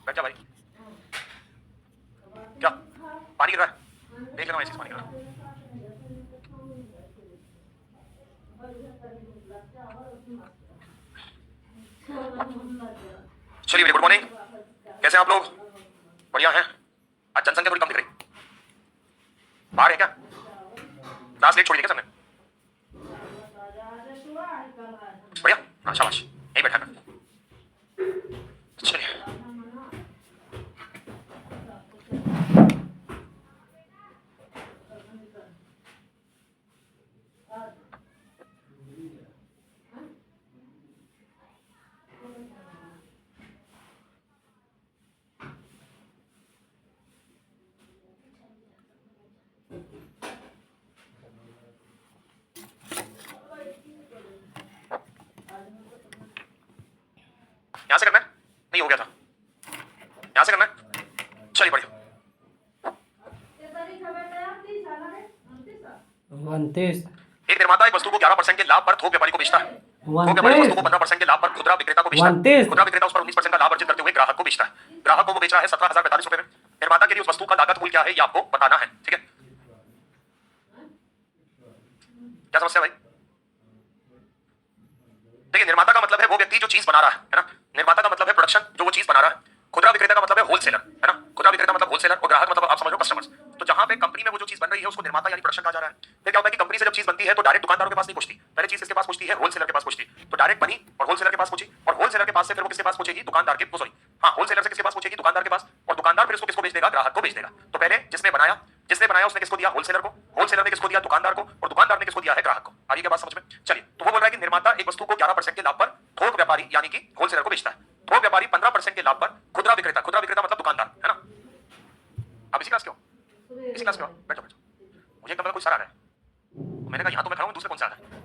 बैठ जा भाई। क्या पानी गिर रहा है? देख लेना, ऐसे पानी गिर रहा है। चलिए गुड मॉर्निंग, कैसे हैं आप लोग? बढ़िया हैं? आज जनसंख्या थोड़ी कम दिख रही, बाहर है क्या? क्लास लेट छोड़ी थी क्या सबने? बढ़िया, हाँ शाबाश, यहीं बैठा कर। चलिए यहाँ से करना है? नहीं हो गया था, यहाँ से करना है। चलिए बढ़िया। 29 एक निर्माता एक वस्तु को 11% के लाभ पर थोक व्यापारी को बेचता है। थोक व्यापारी वस्तु को 15% के लाभ पर खुदरा विक्रेता को बेचता है। खुदरा विक्रेता उस पर 19% का लाभ अर्जित करते हुए ग्राहक को बेचता है। ग्राहक को वो बेच रहा है 17,045 रुपए में। निर्माता के लिए उस वस्तु का लागत मूल्य क्या है ये आपको बताना है, ठीक है? क्या समस्या भाई? देखिए, निर्माता का मतलब है वो व्यक्ति जो चीज बना रहा है ना। निर्माता का मतलब है प्रोडक्शन, जो वो चीज बना रहा है। खुदरा विक्रेता का मतलब है होलसेलर, है ना। खुदरा विक्रेता मतलब होलसेलर और ग्राहक मतलब आप समझ लो कस्टमर्स। तो जहां पे कंपनी में वो जो चीज बन रही है उसको निर्माता यानी प्रोडक्शन कहा जा रहा है। फिर क्या होता है कि कंपनी से जब चीज बनती है तो डायरेक्ट दुकानदारों के पास नहीं पहुंचती, पहले चीज किसके पास पहुंचती है? होलसेलर के पास पहुंचती। तो डायरेक्ट बनी और होलसेलर के पास पहुंची, और होलसेलर के पास से फिर वो किसके पास पहुंचेगी? दुकानदार के, सॉरी हाँ, होलसेलर से किसके पास पहुंचेगी? दुकानदार के पास, और दुकानदार फिर उसको किसको बेच देगा? ग्राहक को बेच देगा। तो पहले जिसने बनाया उसने किसको दिया? होलसेलर को। होलसेलर ने किसको दिया? दुकानदार को। और दुकानदार ने किसको दिया है? ग्राहक को। आगे के बात समझ में? चलिए, तो वो बोल रहा है कि निर्माता एक वस्तु को 11% के लाभ पर थोक व्यापारी यानी कि होलसेलर को बेचता है। थोक व्यापारी 15% के लाभ पर खुदरा विक्रेता, खुदरा विक्रेता मतलब दुकानदार, है ना। अब इसी क्लास क्यों? इसी क्लास क्यों? बैठो बैठो। मुझे कब कोई सर आ रहा है, तो मैंने कहा यहाँ तो मैं खड़ा हूँ, दूसरे कौन सा आ रहा है?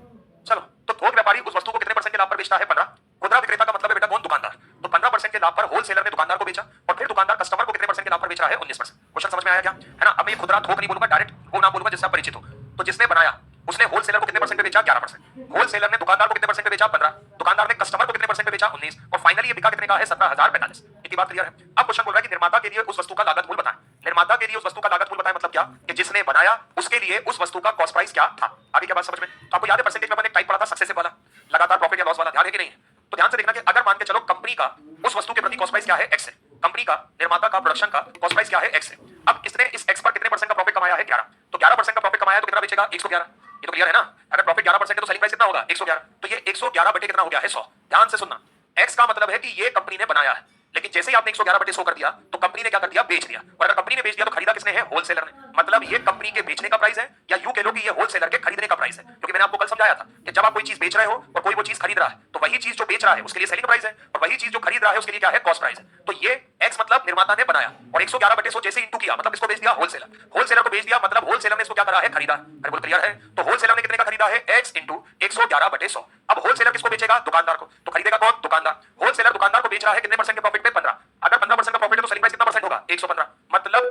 चलो, तो थोक व्यापारी उस वस्तु को कितने परसेंट के लाभ पर बेचता है? 15। खुदरा विक्रेता का मतलब है बेटा कौन? दुकानदार। तो 15% के लाभ पर होलसेलर ने दुकानदार को बेचा, और फिर दुकानदार कस्टमर को कितने परसेंट के लाभ पर बेच रहा है? 19%। क्वेश्चन समझ में आया क्या? है ना। अब मैं ये खुदरा थोक नहीं बोलूंगा, डायरेक्ट वो नाम बोलूंगा जिससे आप परिचित हो। तो जिसने बनाया उसने होलसेलर को कितने परसेंट पे बेचा? 11%। होलसेलर ने दुकानदार को कितने परसेंट पे बेचा? 15। दुकानदार ने कस्टमर को कितने परसेंट पे बेचा? 19। और फाइनली ये बिका कितने का है? 17,045। इतनी बात क्लियर है? अब क्वेश्चन बोल रहा है कि निर्माता के लिए उस वस्तु का लागत मूल्य बताएं। निर्माता के लिए उस वस्तु का लागत मूल्य बताएं मतलब क्या? कि जिसने बनाया उसके लिए उस वस्तु का कॉस्ट प्राइस क्या था। आगे क्या बात समझ में? तो आपको याद है परसेंटेज में अपन एक टाइप पढ़ा था सक्सेसिव वाला, लगातार प्रॉफिट या लॉस वाला, ध्यान है कि नहीं? तो ध्यान से देखना कि अगर मान के चलो कंपनी का उस वस्तु के प्रति कॉस्ट प्राइस क्या है? एक्स है। कंपनी का, निर्माता का, प्रोडक्शन का कॉस्ट प्राइस क्या है? एक्स है। अब इसने इस एक्स पर कितने परसेंट का प्रॉफिट कमाया है? 11। तो 11% का प्रॉफिट कमाया तो कितना बेचेगा? 111। ये तो क्लियर है ना। अगर प्रॉफिट 11% है तो सेलिंग प्राइस कितना होगा? 111। तो ये 111 बटे कितना हो गया है? 100। ध्यान से सुनना, एक्स का मतलब है कि ये कंपनी ने बनाया है, लेकिन जैसे ही आपने 111 बटे 100 कर दिया तो कंपनी ने क्या कर दिया? बेच दिया। और अगर कंपनी ने बेच दिया तो खरीदा किसने है? होलसेलर ने। मतलब ये कंपनी के बेचने का प्राइस है, या यूं कह लो कि ये होलसेलर के खरीदने का प्राइस है। क्योंकि मैंने आपको कल समझाया था कि जब आप कोई चीज बेच रहे हो और कोई वो चीज खरीद रहा है तो वही चीज जो बेच रहा है उसके लिए सेलिंग प्राइस है, और वही चीज जो खरीद रहा है उसके लिए क्या है? कॉस्ट प्राइस है। तो ये एक्स मतलब निर्माता ने बनाया, और 111 बटे 100 जैसे इंटू किया मतलब इसको बेच दिया होलसेलर। होलसेलर को बेच दिया मतलब होलसेलर ने इसको क्या करा है? खरीदा। अरे बोल क्लियर है? तो होलसेलर ने कितने का खरीदा है? एक्स इंटू 111 बटे 100। अब होलसेलर किसको बेचेगा? दुकानदार को। तो खरीदेगा कौन? दुकानदार। होलसेलर दुकानदार को बेच रहा है कितने परसेंट के प्रॉफिट पे? 15। अगर 15% का प्रॉफिट है तो सेलिंग प्राइस कितना परसेंट होगा? 115। मतलब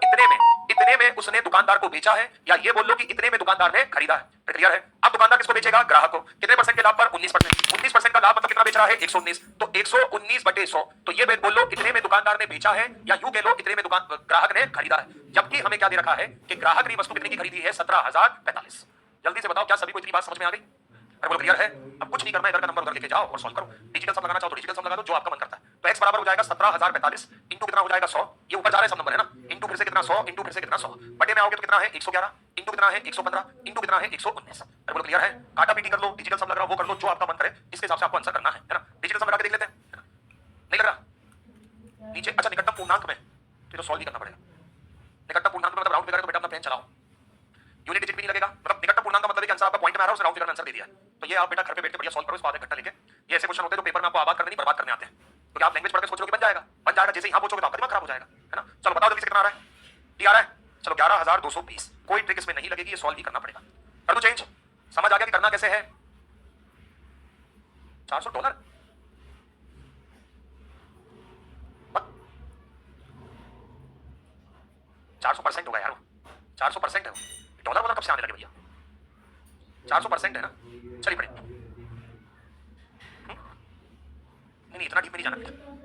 इतने में उसने दुकानदार को बेचा है, या ये बोल लो कि इतने में दुकानदार ने खरीदा है। क्लियर है? अब दुकानदार किसको बेचेगा? ग्राहक को। कितने परसेंट के लाभ पर? 19%। 19% का लाभ मतलब कितना बेच रहा है? 119। तो 119 बटे 100, तो ये बोल लो इतने में दुकानदार ने बेचा है, या यूं कह लो इतने में ग्राहक ने खरीदा है। जबकि हमें क्या दे रखा है कि ग्राहक ने वस्तु कितने की खरीदी है? 17,045। जल्दी से बताओ, क्या सभी को इतनी बात समझ में आ गई? अरे बोलो क्लियर है? अब कुछ नहीं करना, इधर का नंबर उधर लेके जाओ और सॉल्व करो। डिजिटल सम लगाना चाहो तो डिजिटल सम लगा दो, जो आपका मन करता है। तो x बराबर हो जाएगा 17,045 इंटू कितना हो जाएगा? 100। ये ऊपर जा रहा है सब नंबर, है ना। इंटू फिर से कितना? 100 इंटू फिर से कितना? 100 बटे में आओगे तो कितना है? 111 इंटू कितना है? 115 इंटू कितना है? 119। अरे बोलो क्लियर है? काटा पीटी कर लो, डिजिटल सम लग रहा हो वो कर लो, जो आपका मन करे इसके हिसाब से आपको आंसर करना है ना। डिजिटल सम लगा के देख लेते हैं, नहीं लग रहा नीचे? अच्छा, निकटतम पूर्णांक में तो सॉल्व ही करना पड़ेगा। निकटतम पूर्णांक में मतलब राउंड फिगर है तो बेटा अपना पेन चलाओ। यूनिट डिजिट भी नहीं लगेगा, मतलब निकटतम पूर्णांक का मतलब है कि आंसर आपका पॉइंट में आ रहा है, उसने राउंड फिगर में आंसर दे दिया है। तो ये आप बेटा घर पे बैठ के बढ़िया सॉल्व करो, इसको आधे घंटा लेके। ये ऐसे क्वेश्चन होते हैं जो पेपर में आपको आबाद करने नहीं बर्बाद करने आते हैं। क्योंकि आप लैंग्वेज पढ़ के सोच लो कि बन जाएगा, बन जाएगा, जैसे यहाँ पूछोगे तो आपका दिमाग खराब हो जाएगा, है ना। चलो बताओ जल्दी से कितना आ रहा है? टी आ रहा है? चलो 11,220। कोई ट्रिक इसमें नहीं लगेगी, ये सॉल्व ही करना पड़ेगा। कर दो चेंज, समझ आ गया कि करना कैसे है? $400 400% होगा यार, 400% है। डॉलर वाला कब से आने लगे भैया? 400% है ना। चलिए पढ़े, नहीं इतना डीप में नहीं जाना।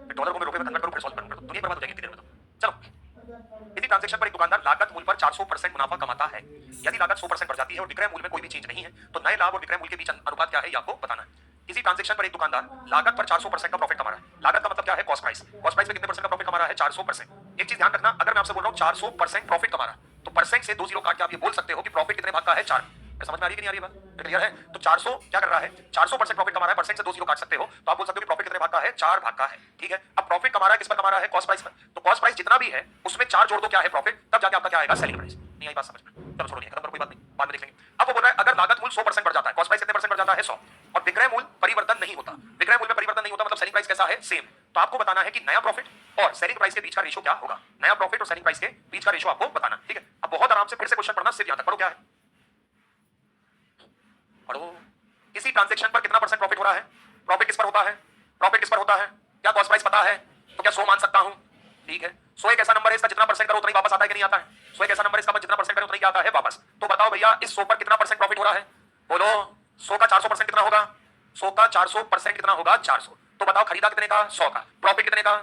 फिर डॉलर को मैं रुपए में कन्वर्ट करूं, फिर सॉल्व करूं, तो दुनिया बर्बाद हो जाएगी इतनी देर में तो। चलो, यदि ट्रांजैक्शन पर एक दुकानदार लागत मूल्य पर 400% मुनाफा कमाता है, यदि लागत 100% बढ़ जाती है और विक्रय मूल्य में कोई भी चेंज नहीं है, तो नए लाभ और विक्रय मूल्य के बीच अनुपात क्या है ये आपको बताना है। किसी ट्रांजैक्शन पर एक दुकानदार लागत पर 400% का प्रॉफिट कमा रहा है। लागत का मतलब क्या है? Cost price. कॉस्ट प्राइस में कितने परसेंट का प्रॉफिट कमा रहा है? 400%। एक चीज ध्यान रखना, अगर मैं आपसे बोल रहा हूं 400% प्रॉफिट कमा रहा है, तो परसेंट से 2 जीरो काट के आप ये बोल सकते हो कि प्रॉफिट कितने भाग का है? 4। समझ में आ रही है कि नहीं आ रही बात? क्लियर है? तो 400 क्या कर रहा है? 400% प्रॉफिट कमा रहा है, परसेंट से 2 जीरो काट सकते हो, तो आप बोल सकते हो कि प्रॉफिट कितने भाग का है? 4 भाग का है। ठीक है, अब प्रॉफिट कमा रहा है किस पर कमा रहा है? कॉस्ट प्राइस पर। तो कॉस्ट प्राइस जितना भी है उसमें 4 जोड़ दो, क्या है? प्रॉफिट। तब जाके आपका क्या आएगा? Selling price. नहीं आई बात समझ में? चलो छोड़ो, नहीं खत्म करो, कोई बात नहीं, बाद में देख लेंगे। अब वो बोल रहा है अगर लागत मूल्य 100% बढ़ जाता है, कॉस्ट प्राइस कितने परसेंट बढ़ जाता है? 100, और विक्रय मूल्य परिवर्तन नहीं होता। विक्रय मूल्य में परिवर्तन नहीं होता मतलब सेलिंग प्राइस कैसा है? सेम। तो आपको बताना है कि नया प्रॉफिट और सेलिंग प्राइस के बीच का रेशो क्या होगा। नया प्रॉफिट और सेलिंग प्राइस के बीच का रेशो आपको बताना। ठीक है, अब बहुत आराम से फिर से क्वेश्चन पढ़ना, सिर्फ यहां तक पढ़ो। क्या है? पढ़ो। किसी ट्रांजैक्शन पर कितना परसेंट प्रॉफिट हो रहा है? प्रॉफिट किस पर होता है? प्रॉफिट किस पर होता है? क्या कॉस्ट प्राइस पता है? तो क्या 100 मान सकता हूं? ठीक है, 100 एक ऐसा नंबर है इसका जितना परसेंट करो उतना ही वापस आता है कि नहीं आता है? 100 एक ऐसा नंबर इसका जितना परसेंट करो उतना ही आता है वापस। तो बताओ भैया इस 100 पर कितना परसेंट प्रॉफिट हो रहा है? बोलो, 100 का 400% कितना होगा? 100 का 400% कितना होगा? 400। तो बताओ खरीदा कितने का? 100 का। प्रॉफिट कितने का?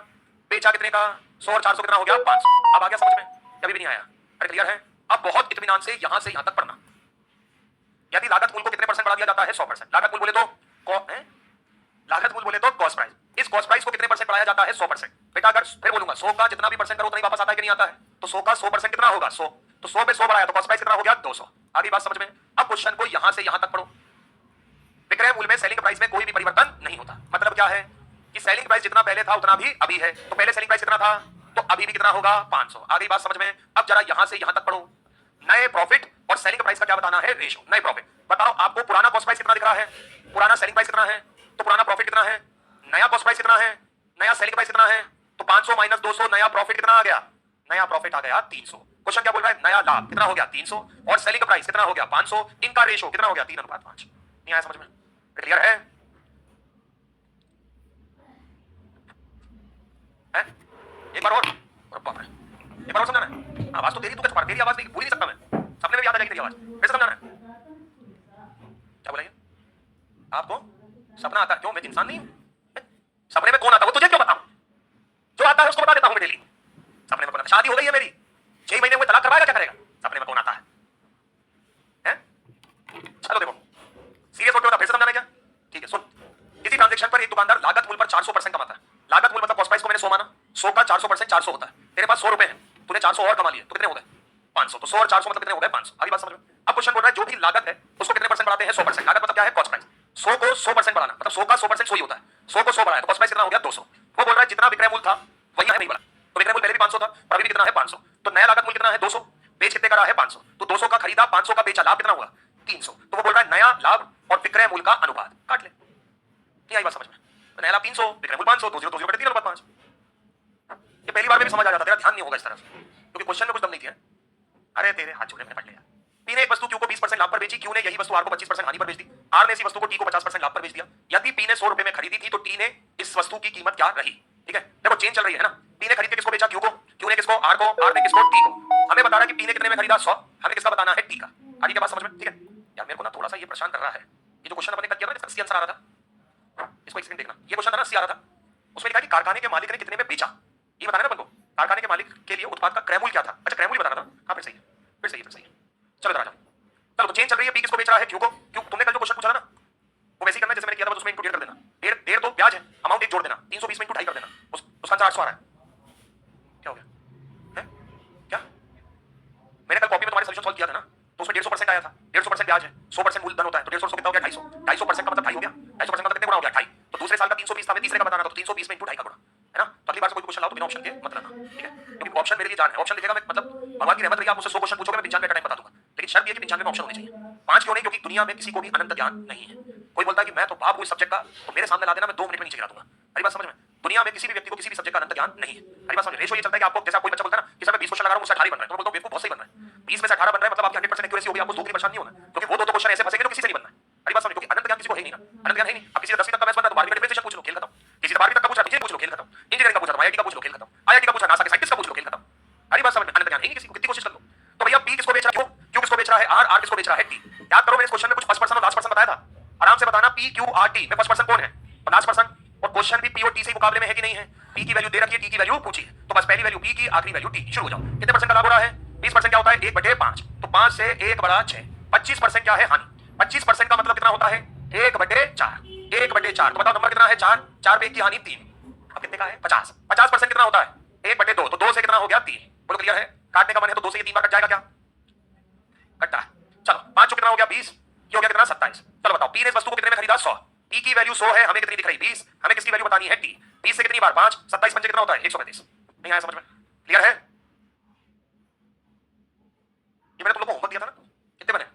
बेचा कितने का? 100 और 400 कितना हो गया? 500। अब आ गया समझ में? कभी भी नहीं आया? अरे क्लियर है? अब बहुत इत्मीनान से यहां से यहां तक पढ़ना। यदि लागत मूल्य को कितने परसेंट बढ़ा दिया जाता है? 100%। लागत मूल्य बोले तो लागत मूल्य बोले तो कॉस्ट प्राइस। इस कॉस्ट प्राइस को कितने परसेंट बढ़ाया जाता है? 100%। बेटा अगर फिर बोलूंगा 100 का जितना भी परसेंट करो उतना ही वापस आता है कि नहीं आता है? तो 100 का 100% कितना होगा? 100। तो 100 पे 100 बढ़ाया तो कॉस्ट प्राइस कितना हो गया? 200। आगे बात समझ में? अब क्वेश्चन को यहां से यहां तक पढ़ो। विक्रय मूल्य में सेलिंग प्राइस में कोई भी परिवर्तन नहीं होता। मतलब क्या है कि सेलिंग प्राइस जितना पहले था उतना भी अभी है। तो पहले सेलिंग प्राइस कितना था तो अभी भी कितना होगा? 500। आगे बात समझ में? अब जरा यहां से यहां तक पढ़ो। नए प्रॉफिट और सेलिंग प्राइस का क्या बताना है? रेशो। नए प्रॉफिट बताओ, आपको पुराना कॉस्ट प्राइस कितना दिख रहा है? पुराना सेलिंग प्राइस कितना है? तो पुराना प्रॉफिट कितना है? नया कॉस्ट प्राइस कितना है? नया सेलिंग प्राइस कितना है? तो 500 माइनस 200, नया प्रॉफिट कितना आ गया? नया प्रॉफिट आ गया 300। क्वेश्चन क्या बोल रहा है? नया लाभ कितना हो गया? 300, और सेलिंग प्राइस कितना हो गया? 500। इनका रेशो कितना हो गया? 3:5। नहीं आया समझ में? क्लियर है? है? एक बार और बाप रे, एक बार और समझाना है। आवाज तो तेरी, तू क्या तेरी आवाज नहीं भूल नहीं सकता मैं, सपने में भी याद आ जाएगी तेरी आवाज। फिर से समझाना है। क्या बोलेंगे? आपको सपना आता है? क्यों, मैं इंसान नहीं हूं? सपने में कौन आता है वो तुझे क्यों बताऊं? जो आता है उसको बता देता हूं मैं डेली। सपने में कौन आता है? शादी हो गई है मेरी, 6 महीने हुए, तलाक करवाएगा, क्या करेगा? सपने में कौन आता है? चलो देखो, सीरियस होते हो ना, फिर से समझाना क्या? ठीक है सुन। किसी ट्रांजैक्शन पर एक दुकानदार लागत मूल्य पर 400% कमाता है। लागत मूल्य मतलब कॉस्ट प्राइस को मैंने 100 माना, 100 का 400% 400 होता है। तेरे पास 100 रुपए हैं, तूने 400 और कमा लिए तो कितने हो गए? 500। तो 100 और 400 मतलब कितने हो गए? 500। आगे बात समझ में? अब क्वेश्चन बोल रहा है जो भी लागत है उसको कितने परसेंट बढ़ाते हैं? 100%। लागत मतलब क्या है? Cost price. 100 को 100% बढ़ाना मतलब 100 का 100% 100 ही होता है। 100 को 100 बढ़ाया तो कॉस्ट प्राइस कितना हो गया? 200। वो बोल रहा है जितना विक्रय मूल्य था वही है, नहीं बढ़ा। तो विक्रय मूल्य पहले भी 500 था और अभी भी कितना है? 500। तो नया लागत मूल्य कितना है? 200। बेच कितने का रहा है? 500। तो 200 का खरीदा, 500 का बेचा, लाभ कितना हुआ? 300। तो वो बोल रहा है नया लाभ और विक्रय मूल्य का अनुपात काट ले। नहीं आई बात समझ में? तो नया लाभ 300, विक्रय मूल्य 500, 20 20 बटे 3:5। ये पहली बार में भी समझ आ जाता, तेरा ध्यान नहीं होगा इस तरफ क्योंकि क्वेश्चन में कुछ दम नहीं थी। अरे तेरे हाथ जोड़े, मैंने पढ़ लिया। पी ने एक वस्तु क्यू को 20% लाभ पर बेची, क्यू ने यही वस्तु आर को 25% हानि पर बेच दी। आर ने इसी वस्तु को टी को 50% लाभ पर बेच दिया। यदि पी ने 100 रुपए में खरीदी थी तो टी ने इस वस्तु की कीमत क्या रही? ठीक है, देखो चेंज चल रही है ना। पी ने खरीद के किसको बेचा? क्यू को। क्यू ने किसको? आर को। आर ने किसको? टी को। हमें बता रहा है कि पी ने कितने में खरीदा? 100। हमें किसका बताना है? टी का। आगे की बात समझ में? ठीक है यार, मेरे को ना थोड़ा सा ये परेशान कर रहा है। ये जो क्वेश्चन अपने कर किया ना, इसका सी आंसर आ रहा था, इसको एक सेकंड देखना। ये क्वेश्चन था ना, सी आ रहा था, उसमें लिखा कि कारखाने के मालिक ने कितने में बेचा। ये बताना ना अपन को, कारखाने के मालिक के लिए उत्पाद का क्रय मूल्य क्या था? अच्छा क्रय मूल्य बताना था। हाँ फिर सही है, फिर सही है, फिर सही है। चलो इधर आ जाओ। चलो तो चेंज चल रही है, पी किसको बेच रहा है? क्यू को। क्यू, तुमने कल जो क्वेश्चन पूछा था ना वो वैसे ही करना जैसे मैंने किया था, बस उसमें इंक्लूड कर देना। डेढ़ तो ब्याज है, अमाउंट एक जोड़ देना, 320 में इंटू 2.5 कर देना, उसका आंसर 800 आ रहा है। क्या हो गया? है क्या? मैंने कल कॉपी में तुम्हारे सॉल्यूशन सॉल्व किया था ना, तो उसमें 150% आया था। 150% ब्याज है, 100% मूलधन होता है, तो 150 कितना हो गया? 250। 250% का मतलब 2.5 हो गया। 250% का कितने गुना हो गया? 2.5। तो दूसरे साल का 320 था, तीसरे का बताना था, तो 320 में इंटू 2.5 का गुणा है ना। तो अगली बार से कोई क्वेश्चन लाओ तो बिना ऑप्शन के मत लाना, ठीक है? क्योंकि ऑप्शन मेरे लिए जान है। ऑप्शन लिखेगा मैं, मतलब भगवान की रहमत रही, आप मुझसे 100 क्वेश्चन पूछोगे मैं 95 का टाइम बता दूंगा, लेकिन शर्त ये है कि 95 में ऑप्शन होने चाहिए। 5 क्यों नहीं? क्योंकि दुनिया में किसी को भी अनंत ज्ञान नहीं है। कोई बोलता है कि मैं तो बाप हूं इस सब्जेक्ट का, तो मेरे सामने ला देना, मैं 2 मिनट में नीचे गिरा दूंगा। हरी बात समझ में? दुनिया में किसी भी व्यक्ति को किसी भी सब्जेक्ट का अनंत ज्ञान नहीं है। हरी बात समझ? रेशो ये चलता है कि आपको, जैसा कोई बच्चा बोलता है ना कि सर मैं 20 क्वेश्चन लगा रहा हूं मुझसे 18 ही बन रहा है, तो मैं बोलता हूं बेवकूफ, बहुत सही बन रहा है। 20 में से 18 बन रहा है मतलब आपकी 100% एक्यूरेसी होगी, आपको 2 की परेशानी नहीं होना, क्योंकि वो दो क्वेश्चन ऐसे फंसेंगे जो किसी से नहीं बनना है। हरी बात समझ? क्योंकि अनंत ज्ञान किसी को है ही नहीं ना, अनंत ज्ञान है नहीं। अब किसी का 10वीं तक का मैथ्स बनता है तो 12वीं का डिफरेंशिएशन पूछ लो, खेल खत्म। किसी से 12वीं तक का पूछा तो पूछ लो, खेल खत्म। इंजीनियरिंग का पूछा तो आईआईटी का पूछ लो, खेल खत्म। आईआईटी का पूछा नासा के साइंटिस्ट का पूछ लो, खेल खत्म। हरी बात समझ में? अनंत ज्ञान है नहीं किसी को, कितनी कोशिश कर लो। तो भैया पी किसको बेच रहा है? क्यू किसको बेच रहा है? आर। आर किसको बेच रहा है? टी। याद करो, मैंने इस क्वेश्चन में कुछ फर्स्ट पर्सन और लास्ट पर्सन बताया था, आराम से बताना। पी क्यू आर टी में फर्स्ट पर्सन कौन है? Last person. और क्वेश्चन भी पी और टी से मुकाबले में है कि नहीं है? की वैल्यू दे रखी है, टी की वैल्यू पूछी है, तो बस पहली वैल्यू पी की, आखिरी वैल्यू टी की, शुरू हो जाओ। कितने परसेंट का लाभ हो रहा है? 20% क्या होता है? 1/5, तो 5 से 1/6, 25% क्या है? हानि। 25% का मतलब कितना होता है? 1/4, 1/4, तो बताओ नंबर कितना है? 4, 4 पे 1 की हानि 3, अब कितने का है? 50, 50% कितना होता है? 1/2, तो 2 से कितना हो गया? 3, बोलो क्लियर है? काटने का मन है तो 2 से ये 3 बार कट जाएगा क्या? कट्टा। चलो 5 कितना हो गया? 20, ये हो गया कितना? 27। चलो बताओ पी ने इस वस्तु को कितने में खरीदा? 100, पी की वैल्यू 100 है, हमें कितनी दिख रही? 20, हमें किसकी वैल्यू बतानी है? टी। 20 से कितनी बार? 5, 27 पंचे कितना होता है? 135। नहीं आया समझ में? क्लियर है? ये मैंने तुम लोग को होमवर्क दिया था ना, कितने बने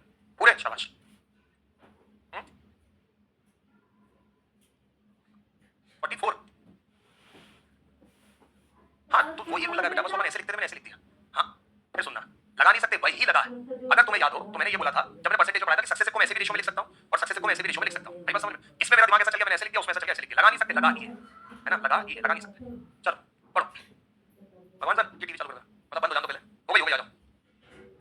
पूरे? शाबाश। 44। हाँ तो वही रूल लगा बेटा, बस मैंने ऐसे लिखते थे, मैंने ऐसे लिख दिया। हाँ फिर सुनना, लगा नहीं सकते, वही लगा है। अगर तुम्हें याद हो तो मैंने ये बोला था जब मैंने परसेंटेज पढ़ाया था कि सक्सेस को मैं ऐसे भी रेशियो में लिख सकता हूँ और सक्सेस को मैं ऐसे भी रेशियो में लिख सकता हूँ। भाई बस समझ में, इसमें मेरा दिमाग ऐसा चल गया, मैंने ऐसे लिख दिया, उसमें ऐसा चल गया, ऐसे लिख दिया। लगा नहीं सकते, लगा ही है ना, लगा ही है, लगा नहीं सकते। चलो पढ़ो। भगवान सर ये टीवी चालू कर दो, मतलब बंद हो जाने दो पहले। हो गई, आ जाओ।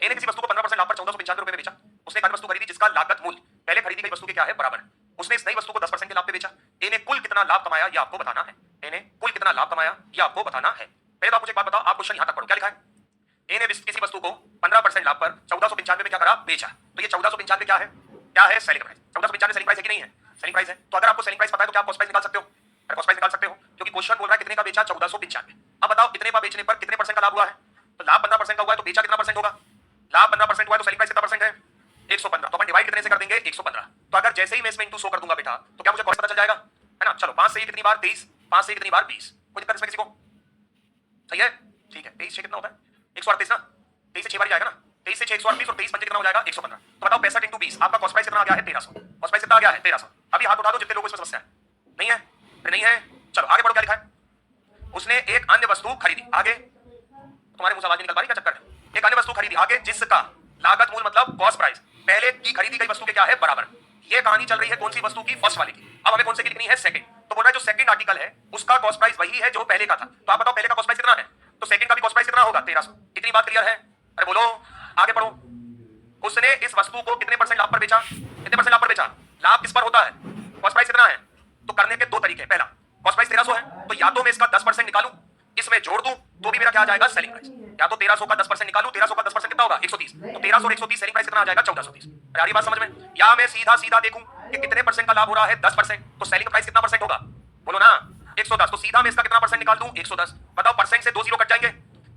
ए ने किसी वस्तु को 15% लाभ पर 1495 रुपए में बेचा। उसने एक अन्य वस्तु खरीदी जिसका लागत मूल्य पहले खरीदी गई वस्तु के क्या है? बराबर है। उसने इस नई वस्तु को 10% के लाभ पे बेचा। ए ने कुल कितना लाभ कमाया ये आपको बताना है। ए ने कुल कितना लाभ कमाया ये आपको बताना है। पहले तो आप मुझे एक बात बताओ, आप क्वेश्चन यहां तक पढ़ो, क्या लिखा है? ए ने किसी वस्तु को 15% लाभ पर 1495 में क्या करा? बेचा। तो ये 1495 क्या है? क्या है? Selling price. 1495 सेलिंग प्राइस है कि नहीं है? सेलिंग प्राइस है। तो अगर आपको सेलिंग प्राइस पता है तो क्या आप कॉस्ट प्राइस निकाल सकते हो? अगर कॉस्ट प्राइस निकाल सकते हो क्योंकि क्वेश्चन बोल रहा है कितने का बेचा? 1495। अब बताओ इतने का बेचने पर कितने परसेंट का लाभ हुआ है? तो लाभ 15% का हुआ है, तो बेचा कितना परसेंट होगा? लाभ 15% हुआ है, तो सेलिंग प्राइस कितना परसेंट है? 115। तो अपन डिवाइड कितने से कर देंगे? 115। तो अगर जैसे ही मैं इसमें इंटू 100 कर दूंगा बेटा, तो क्या मुझे कॉस्ट पता चल जाएगा? है ना? चलो 5 से ये कितनी बार? 23, 5 से कितनी बार? 20। कोई दिक्कत इसमें किसी को? सही है, ठीक है। 23 से कितना होता है? 138 ना, 23 से 6 बार जाएगा ना, 23 से 6 138 और 23 पंजे कितना हो जाएगा? 115। तो बताओ 65 इंटू 20, आपका कॉस्ट प्राइस कितना आ गया है? 1300। कॉस्ट प्राइस कितना आ गया है? 1300। अभी हाथ उठा दो जितने लोगों को इसमें समस्या है। नहीं है? नहीं है? चलो आगे बढ़ो, क्या लिखा है? उसने एक अन्य वस्तु खरीदी। आगे तुम्हारे मुंह से आवाज निकल पा रही, क्या चक्कर है? एक अन्य वस्तु खरीदी, आगे जिसका लागत मूल मतलब कॉस्ट प्राइस पहले की खरीदी गई वस्तु के क्या है? बराबर। ये कहानी चल रही है कौन सी वस्तु की? फर्स्ट वाली की। अब हमें कौन से की लिखनी है? सेकंड। तो बोल रहा है जो सेकंड आर्टिकल है उसका कॉस्ट प्राइस वही है जो पहले का था। तो आप बताओ पहले का कॉस्ट प्राइस कितना है? तो सेकंड का भी कॉस्ट प्राइस कितना होगा? 1300। इतनी बात क्लियर है? अरे बोलो, आगे पढ़ो। उसने इस वस्तु को कितने परसेंट लाभ पर बेचा? कितने परसेंट लाभ पर बेचा? लाभ किस पर होता है? कॉस्ट प्राइस कितना है? तो करने के दो तरीके। पहला, कॉस्ट प्राइस 1300 है तो या तो मैं इसका 10% निकालूं, इसमें जोड़ दूं, तो भी मेरा क्या आ जाएगा? Selling price. या तो 1300 का 10% निकालूं, 1300 का 10% कितना होगा? 130। तो 1300 और 130 सेलिंग प्राइस कितना आ जाएगा? 1430। यार ये बात समझ में? या मैं सीधा सीधा देखूं कि कितने परसेंट का लाभ हो रहा है? 10%, तो सेलिंग प्राइस कितना परसेंट होगा? बोलो ना, 110। तो सीधा मैं इसका कितना परसेंट निकाल दूं? 110। बताओ परसेंट से 2 जीरो कट जाएंगे,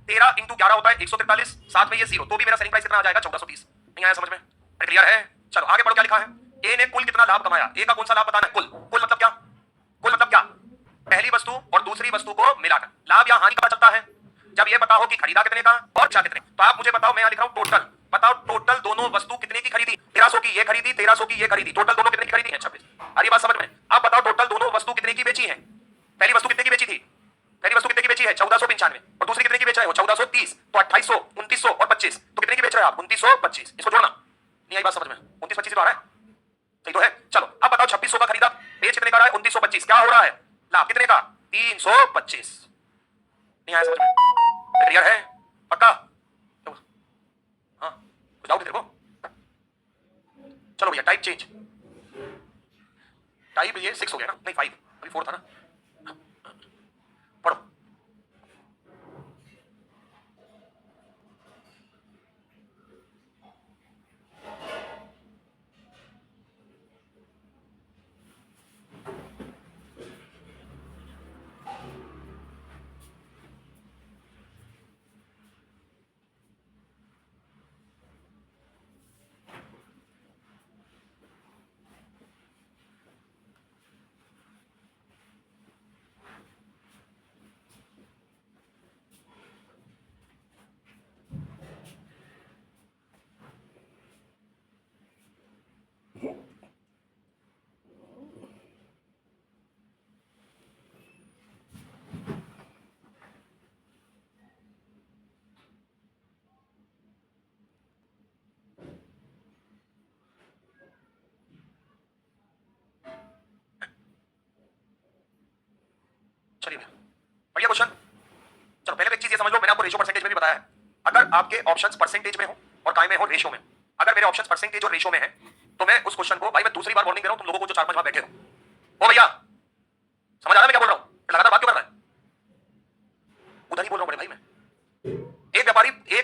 13 इंटू 11 होता है 143, साथ में ये जीरो, तो भी मेरा सेलिंग प्राइस कितना आ जाएगा? 1430। नहीं आया समझ में? क्लियर है? चलो आगे बढ़ो, क्या लिखा है? ए ने कुल कितना लाभ कमाया? ए का कौन सा लाभ बताना है? कुल। कुल मतलब क्या? कुल मतलब क्या? पहली वस्तु और दूसरी वस्तु को मिलाकर। लाभ या हानि का पता चलता है जब ये बताओ कि खरीदा कितने का और बेचा कितने। तो आप मुझे बताओ, मैं यहां लिख रहा हूं टोटल। बताओ टोटल दोनों वस्तु कितने की खरीदी? 1300 की ये खरीदी, 1300 की ये खरीदी, टोटल दोनों कितने की खरीदी है? 26। अरे बात समझ में? आप बताओ टोटल दोनों वस्तु कितने की बेची है? पहली वस्तु कितने की बेची थी? पहली वस्तु कितने की बेची है? 1495। और दूसरी कितने की बेच रहे हो? 1430। तो 2800, 2900 और 25, तो कितने की बेच रहे हो आप? 2925। इसको जोड़ना। नहीं आई बात समझ में? 2925 तो आ रहा है, सही तो है। चलो अब बताओ 2600 का खरीदा, बेच कितने का रहा है? 2925। क्या हो रहा है? लाभ कितने का? 325। नहीं आया समझ में? क्लियर है? पक्का? हाँ कुछ डाउट तेरे को? चलो भैया टाइप चेंज। टाइप ये 6 हो गया ना? नहीं 5, अभी 4 था ना। पढ़ो। चलिए बढ़िया क्वेश्चन। चलो पहले एक चीज ये समझ लो, मैंने आपको रेशियो परसेंटेज में भी बताया है। अगर आपके ऑप्शंस परसेंटेज में हो और काय में हो रेशियो में, अगर मेरे ऑप्शंस परसेंटेज और रेशियो में है तो मैं उस क्वेश्चन को, भाई मैं दूसरी बार वार्निंग दे रहा हूं तुम लोगों को जो 4-5 बार बैठे हो। ओ भैया समझ आ रहा है मैं क्या बोल रहा हूं? लगातार बात क्यों कर रहा है?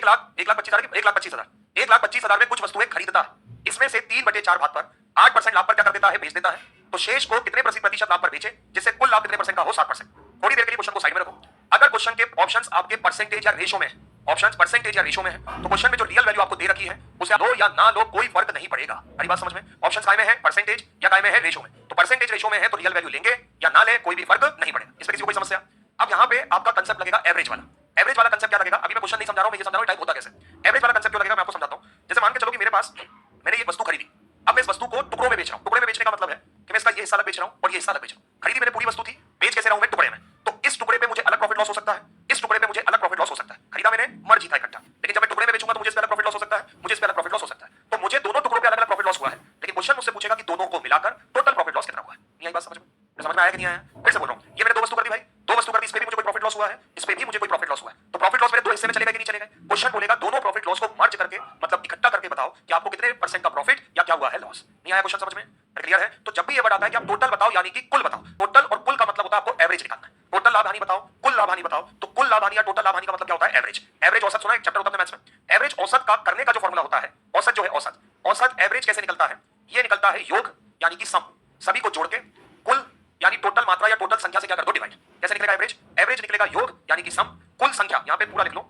1,25,000 में कुछ वस्तुएं खरीदता है, इसमें से 3/4 भाग पर 8% लाभ पर क्या कर देता है, बेच देता है। तो शेष को कितने प्रतिशत लाभ पर बेचे जिससे कुल लाभ कितने परसेंट का हो, 60%। थोड़ी देर के लिए क्वेश्चन को साइड में रखो। अगर क्वेश्चन के ऑप्शंस आपके परसेंटेज या रेशो में है, ऑप्शंस परसेंटेज या रेशो में है, तो क्वेश्चन में जो रियल वैल्यू आपको दे रखी है उसे लो या ना लो कोई फर्क नहीं पड़ेगा। हमारी बात समझ में? ऑप्शंस काय में है, परसेंटेज या काय में है, रेशो में। तो परसेंटेज रेशो में है तो रियल वैल्यू लेंगे या ना ले कोई भी फर्क नहीं पड़ेगा। इसमें किसी को कोई समस्या? अब यहाँ पे आपका कंसेप्ट लगेगा एवरेज वाला। एवरेज वाला कंसेप्ट क्या लगेगा? अभी मैं क्वेश्चन नहीं समझा रहा हूं, मैं ये समझा रहा हूं टाइप होता कैसे। एवरेज वाला कंसेप्ट क्यों लगेगा मैं आपको समझाता हूं। जैसे मान के चलो कि मेरे पास मैंने ये वस्तु खरीदी, अब मैं इस वस्तु को टुकड़ों में बेच रहा हूं। टुकड़े में बेचने का मतलब है कि मैं इसका ये हिस्सा अलग बेच रहा हूं और ये हिस्सा अलग बेच रहा हूं। खरीदी मैंने पूरी वस्तु थी, बेच कैसे रहा हूं मैं, टुकड़े में। तो इस टुकड़े पे मुझे अलग प्रॉफिट लॉस हो सकता है, इस टुकड़े पे मुझे अलग प्रॉफिट लॉस हो सकता है। खरीदा मैंने, मर्ज था इकट्ठा, लेकिन जब मैं टुकड़े में बेचूंगा तो मुझे इस पे अलग प्रॉफिट लॉस हो सकता है, मुझे इस पे अलग प्रॉफिट लॉस हो सकता है। तो मुझे दोनों टुकड़ों पे अलग अलग प्रॉफिट लॉस हुआ है, लेकिन क्वेश्चन मुझसे पूछेगा कि दोनों को मिलाकर टोटल प्रॉफिट लॉस कितना हुआ है। नहीं आई बात समझ में? समझ में आया कि नहीं आया? फिर से बोल रहा हूं, ये मैंने दो वस्तु कर दी भाई, दो वस्तु कर दी, इस पे भी मुझे कोई प्रॉफिट लॉस हुआ है, इस पे भी मुझे कोई प्रॉफिट लॉस हुआ है। तो प्रॉफिट लॉस मेरे दो हिस्से में चलेगा कि नहीं चलेगा? क्वेश्चन बोलेगा दोनों प्रॉफिट लॉस को मर्ज करके मतलब इकट्ठा करके बताओ कि आपको कितने परसेंट का प्रॉफिट या क्या हुआ है लॉस। नहीं आया क्वेश्चन समझ में? क्लियर है? तो जब भी ये वर्ड आता है कि आप टोटल बताओ यानी कि कुल बताओ, टोटल और कुल का मतलब होता है आपको एवरेज निकालना है। टोटल लाभ हानि बताओ, कुल लाभ हानि बताओ, तो कुल लाभ हानि या टोटल लाभ हानि का मतलब क्या होता है? एवरेज। एवरेज औसत सुना है, एक चैप्टर होता है मैथ्स में। एवरेज औसत का करने का जो फार्मूला होता है, औसत जो है औसत, औसत एवरेज कैसे निकलता है? ये निकलता है योग यानी कि सम, सभी को जोड़ के कुल यानी टोटल मात्रा या टोटल संख्या से क्या कर दो, डिवाइड। कैसे निकलेगा एवरेज? एवरेज निकलेगा योग यानी कि सम, कुल संख्या यहां पे पूरा लिख लो,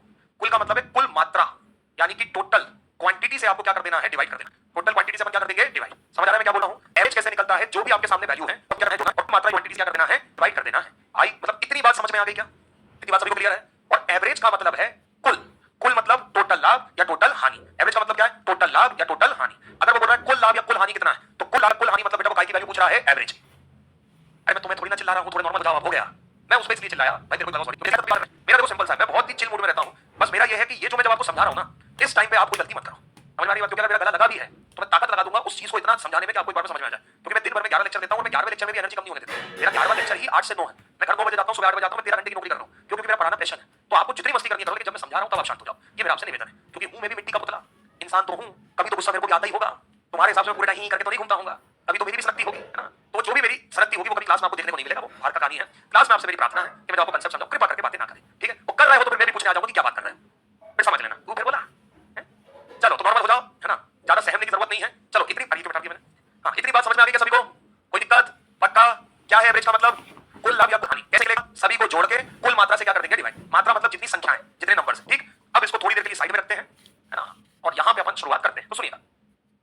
कुल का मतलब है कुल मात्रा यानी कि टोटल क्वांटिटी से आपको क्या कर देना है, डिवाइड कर देना। टोटल क्वांटिटी से अपन क्या कर देंगे, डिवाइड। समझ आ रहा है मैं क्या बोल रहा हूं? एवरेज कैसे निकलता है? जो भी आपके सामने वैल्यू है अब क्या है, मात्रा क्वांटिटी से क्या कर देना है, डिवाइड कर देना है। आई मतलब इतनी बात समझ में आ गई क्या? इतनी बात सभी को क्लियर है? और एवरेज का मतलब है कुल, कुल मतलब टोटल लाभ या टोटल हानि। एवरेज का मतलब क्या है? टोटल लाभ या टोटल हानि। अगर वो बोल रहा है कुल लाभ या कुल हानि कितना है, तो कुल लाभ कुल हानि मतलब बेटा वो काय की वैल्यू पूछ रहा है, एवरेज। अरे मैं तुम्हें थोड़ी ना चिल्ला रहा हूं, थोड़ा नॉर्मल जवाब हो गया। मैं उस पे इसलिए चिल्लाया भाई, तेरे को सॉरी। मेरा देखो सिंपल सा है, मैं बहुत ही चिल मूड में रहता हूं। बस मेरा ये है कि ये जो मैं जब आपको समझा रहा हूं ना, इस टाइम पे आप कोई गलती मत करो। समझ में आ रही है? क्योंकि अगर मेरा गला लगा भी है तो मैं ताकत लगा दूंगा उस चीज को इतना समझाने में कि आपको एक बार में समझ में आ जाए। क्योंकि मैं दिन भर में 11 लेक्चर देता हूं और मैं 11वें लेक्चर में भी एनर्जी कम नहीं होने देता। मेरा 11वां लेक्चर ही 8 से 9 है। मैं घर 9 बजे जाता हूं, सुबह 8 बजे आता हूं, मैं 13 घंटे की नौकरी कर रहा हूं क्योंकि मेरा पढ़ाना पैशन है। तो आपको जितनी मस्ती करनी है करो, लेकिन जब मैं समझा रहा हूं तब आप शांत हो जाओ। ये मेरा आपसे निवेदन है, क्योंकि हूं मैं भी मिट्टी का पुतला, इंसान तो हूं, कभी तो गुस्सा मेरे को भी आता ही होगा। तुम्हारे हिसाब से पूरे टाइम ही करके तो नहीं घूमता हूंगा, कभी तो मेरी भी सरकती होगी, है ना? तो जो भी मेरी सरकती होगी वो कभी क्लास में आपको देखने को नहीं मिलेगा, वो बाहर का कहानी है। क्लास में आपसे मेरी प्रार्थना है कि मैं आपको कंसेप्ट समझाऊं, कृपा करके बातें ना करें, ठीक है? वो कर रहे हो तो फिर मैं भी पूछने आ जाऊंगा कि क्या बात कर रहे हैं, फिर समझ लेना। तू फिर बोला चलो तो नॉर्मल हो जाओ, है ना? ज्यादा सहमने की जरूरत नहीं है। चलो इतनी तारीफ बैठा दी मैंने, हाँ इतनी बात समझ में आ गई क्या सभी को? कोई दिक्कत? पक्का? क्या है एवरेज का मतलब? कुल लाभ या कुल हानि। कैसे निकलेगा? सभी को जोड़ के कुल मात्रा से क्या कर देंगे, डिवाइड। मात्रा मतलब जितनी संख्या है, जितने नंबर्स, ठीक? अब इसको थोड़ी देर के लिए साइड में रखते हैं, है ना? और यहां पे अपन शुरुआत करते हैं। तो सुनिएगा,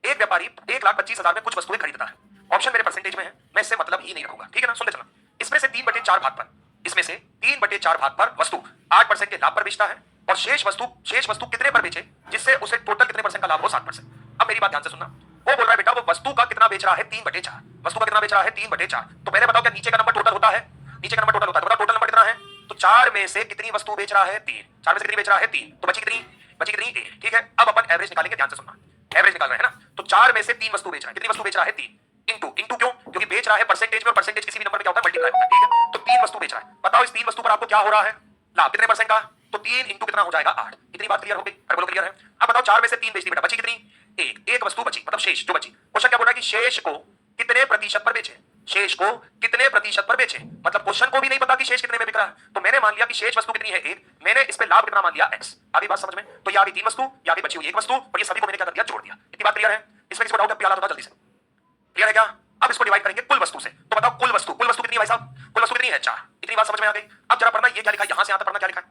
एक व्यापारी 1,25,000 में कुछ वस्तुएं खरीदता है। ऑप्शन मेरे परसेंटेज में है, मैं इससे मतलब ही नहीं रखूंगा, ठीक है ना? सुनते चलना। इसमें से 3/4 भाग पर, इसमें से 3/4 भाग पर वस्तु 8% के लाभ पर बेचता है और शेष वस्तु कितने पर बेचे जिससे उसे टोटल कितने परसेंट का लाभ हो, 60%। अब मेरी बात ध्यान से सुनना, वो बोल रहा है बेटा वो वस्तु का कितना बेच रहा है, 3/4। वस्तु का कितना बेच रहा है, 3/4। तो पहले बताओ क्या नीचे का नंबर टोटल होता है? नीचे का नंबर टोटल होता है, बताओ टोटल नंबर कितना है? तो 4 में से कितनी वस्तु बेच रहा है, 3। 4 में से कितनी बेच रहा है, 3। तो बची कितनी? बची कितनी? 1, ठीक है? अब अपन एवरेज निकालेंगे, ध्यान से सुनना। एवरेज निकाल रहे हैं ना, तो 4 में से 3 वस्तु बेच रहा है। कितनी वस्तु बेच रहा है, 3। इंटू क्यों? क्योंकि बेच रहा है परसेंटेज में, और परसेंटेज किसी भी नंबर में क्या होता है, मल्टीप्लाई होता है, ठीक है? तो 3 वस्तु बेच रहा है। बताओ इस 3 वस्तु पर आपको क्या हो रहा है, लाभ कितने परसेंट का? तो 3 इंटू कितना हो जाएगा, 8। इतनी बात क्लियर हो गई? बोलो क्लियर है? अब बताओ 4 में से 3 बेच दी बेटा, बची कितनी? 1। एक वस्तु बची, मतलब शेष जो बची। क्वेश्चन क्या बोल रहा है कि शेष को कितने प्रतिशत पर बेचे, शेष को कितने प्रतिशत पर बेचे। मतलब क्वेश्चन को भी नहीं पता कि शेष कितने में बिक रहा है, तो मैंने मान लिया कि शेष वस्तु कितनी है, 1। मैंने इस पे लाभ कितना मान लिया, x। आगे बात समझ में? तो ये आ गई 3 वस्तु, ये आगे बची हुई 1 वस्तु, और ये सभी को मैंने क्या कर दिया, जोड़ दिया। इतनी बात क्लियर है? इसमें किसी को डाउट है? प्याला जल्दी से क्लियर है क्या? अब इसको डिवाइड करेंगे कुल वस्तु से। तो बताओ कुल वस्तु कितनी है भाई साहब? कुल वस्तु कितनी है, 4। इतनी बात समझ में आ गई? अब जरा पढ़ना, ये क्या लिखा है, यहां से यहां तक पढ़ना, क्या लिखा है?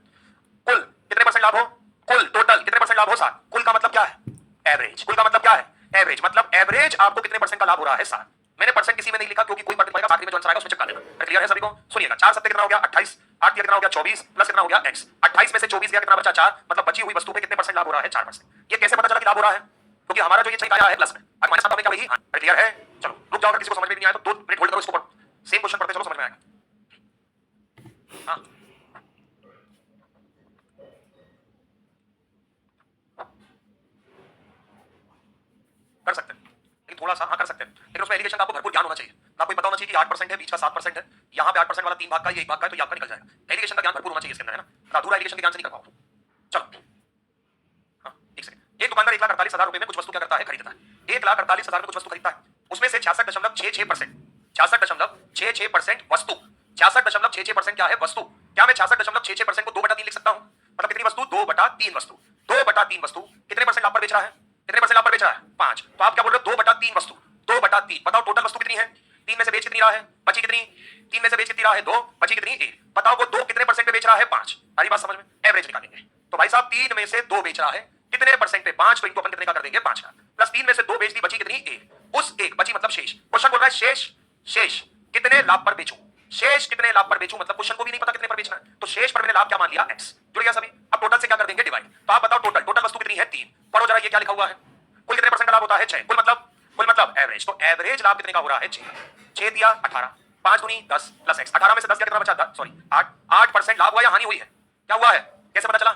कुल कितने परसेंट लाभ हो, कुल टोटल कितने परसेंट लाभ हो, 7। कुल का मतलब क्या है, एवरेज। कुल का मतलब क्या है, एवरेज। मतलब एवरेज आपको कितने परसेंट का लाभ हो रहा है, 7। मैंने परसेंट किसी में नहीं लिखा क्योंकि कोई परसेंट पड़ेगा, आखिर में जो आंसर आएगा उसमें चिपका देना। क्लियर है सभी को? सुनिएगा, 4 7 कितना हो गया, 28। 8 कितना हो गया, 24 प्लस कितना हो गया, x। 28 में से 24 गया, कितना बचा, 4। मतलब बची हुई वस्तु पे कितने परसेंट लाभ हो रहा है, 4%। ये कैसे पता चला कि लाभ हो रहा है? क्योंकि हमारा जो ये चेक आया है प्लस में, अब माइनस में क्या वही। क्लियर है? चलो रुक जाओ, अगर किसी को समझ में नहीं आया तो 2 मिनट होल्ड करो, इसको सेम क्वेश्चन पढ़ते चलो, समझ में आएगा। हाँ कर सकते हैं, लेकिन थोड़ा सा हाँ कर सकते हैं, लेकिन उसमें एलिगेशन का आपको भरपूर ज्ञान होना चाहिए। आपको पता होना चाहिए कि 8% है, बीच का 7% है, यहाँ पे 8% वाला 3 भाग का, ये 1 भाग का है, तो ये आपका निकल जाएगा। एलिगेशन का ज्ञान भरपूर होना चाहिए इसके अंदर, है ना? अधूरा एलिगेशन के ज्ञान से नहीं कर पाओ। चलो हाँ एक सेकंड। एक दुकानदार 1,48,000 रुपए में कुछ वस्तु क्या करता है, खरीदता है। 1,48,000 में कुछ वस्तु खरीदता है, उसमें से 66.66% 66.66% वस्तु, 66.66% क्या है, वस्तु। क्या मैं 66.66% को 2/3 लिख सकता हूं? मतलब कितनी वस्तु, 2/3 वस्तु। 2/3 वस्तु कितने परसेंट लाभ पर बेच रहा है? कितने परसेंट लाभ पर बेच रहा है? 5। तो आप क्या बोल रहे हो? 2/3 वस्तु, 2/3। बताओ टोटल वस्तु कितनी है? 3 में से बेच कितनी रहा है? बची कितनी? 3 में से बेच कितनी रहा है? 2, बची कितनी? 1। बताओ वो 2 कितने परसेंट पे बेच रहा है? 5। सारी बात समझ में? एवरेज निकालेंगे। तो भाई साहब 3 में से 2 बेच रहा है, कितने परसेंट पे? 5 पे इनको अपन कितने का कर देंगे? 5 का। प्लस 3 में से 2 बेच दी, बची कितनी? 1। उस 1 बची मतलब शेष। क्वेश्चन बोल रहा है शेष कितने लाभ पर बेचूं? शेष कितने लाभ पर बेचूं मतलब क्वेश्चन को भी नहीं पता कितने पर बेचना है, तो शेष पर मैंने लाभ क्या मान लिया? x। जुड़ गया सभी? अब टोटल से क्या कर देंगे? डिवाइड। तो आप बताओ टोटल वस्तु कितनी है? 3। पढ़ो जरा ये क्या लिखा हुआ है? कुल कितने परसेंट का लाभ होता है? 6। कुल मतलब एवरेज। तो एवरेज लाभ कितने का हो रहा है? 6 दिया 18, 5 दूनी 10 प्लस x। 18 में से 10 कितना बचा? 8% लाभ हुआ या हानि हुई है? क्या हुआ है? कैसे पता चला?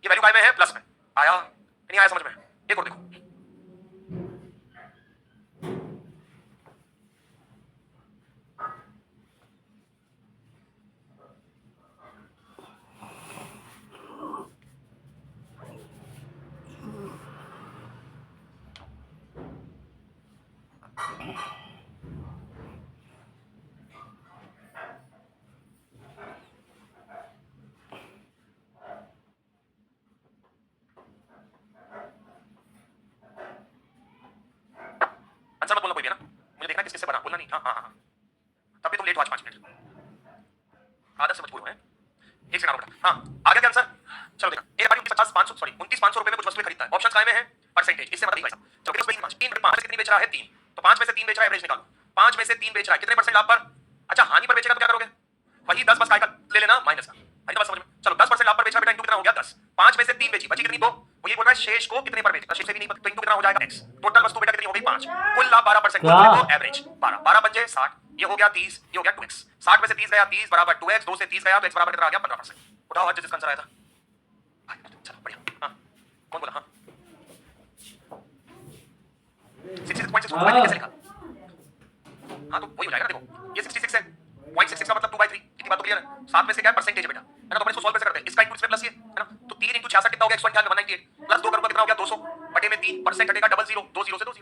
ये वैल्यू काय में है? प्लस में। आया नहीं आया समझ में? एक और देखो, आंसर मत बोलना कोई भी है ना, मुझे देखना किस किस से बना, बोलना नहीं। हाँ तब भी तुम लेट हो आज 5 मिनट। आदत से मत बोलो है। एक सेकंड रुकना। हाँ आ गया क्या आंसर? चलो देखा। एक बार 29,500 रुपए में कुछ वस्तुएं खरीदता है। ऑप्शन काय में है? परसेंटेज। इससे मतलब भाई साहब चलो कितने? 5 कितनी बेच रहा है? 3। तो 5 में से 3 बेच रहा है, एवरेज निकालो। 5 में से 3 बेच रहा है, कितने परसेंट लाभ पर? अच्छा हानि पर बेचेगा तो क्या करोगे? वही 10 बस काय का ले लेना माइनस का। भाई तो बस समझ में? चलो 10% लाभ पर बेच रहा बेटा, इंटू कितना हो गया? 10। 5 में से 3 बेची, बची कितनी? 2। वो ये बोल रहा है शेष को कितने पर बेचेगा? शेष से भी नहीं, तो इंटू कितना हो जाएगा? x। टोटल वस्तु बेटा कितनी हो गई? 5। कुल लाभ 12%, तो एवरेज 12 पंजे 60, ये हो गया 30, ये हो गया 2x। 60 में से 30 गया, 30 बराबर 2x, 2 से 30 गया तो x बराबर कितना आ गया? 15%। उठाओ आज जिसका आंसर आया था। चलो बढ़िया। हाँ कौन बोला? हाँ 66.6 कैसे लिखा? हाँ तो वही हो जाएगा ना। देखो ये 66 है, 0.66 का मतलब 2/3। इतनी बात तो क्लियर है? 7 में से क्या है? परसेंटेज है बेटा, है ना। तो अपन इसको सॉल्व कैसे करते हैं? इसका इंटू इसमें प्लस ये, है ना। तो 3 × 66 कितना हो गया? 198, 198 प्लस 2 करोगे कितना हो गया? 200 बटे में 3, परसेंट हटेगा 00, 2 0 से 2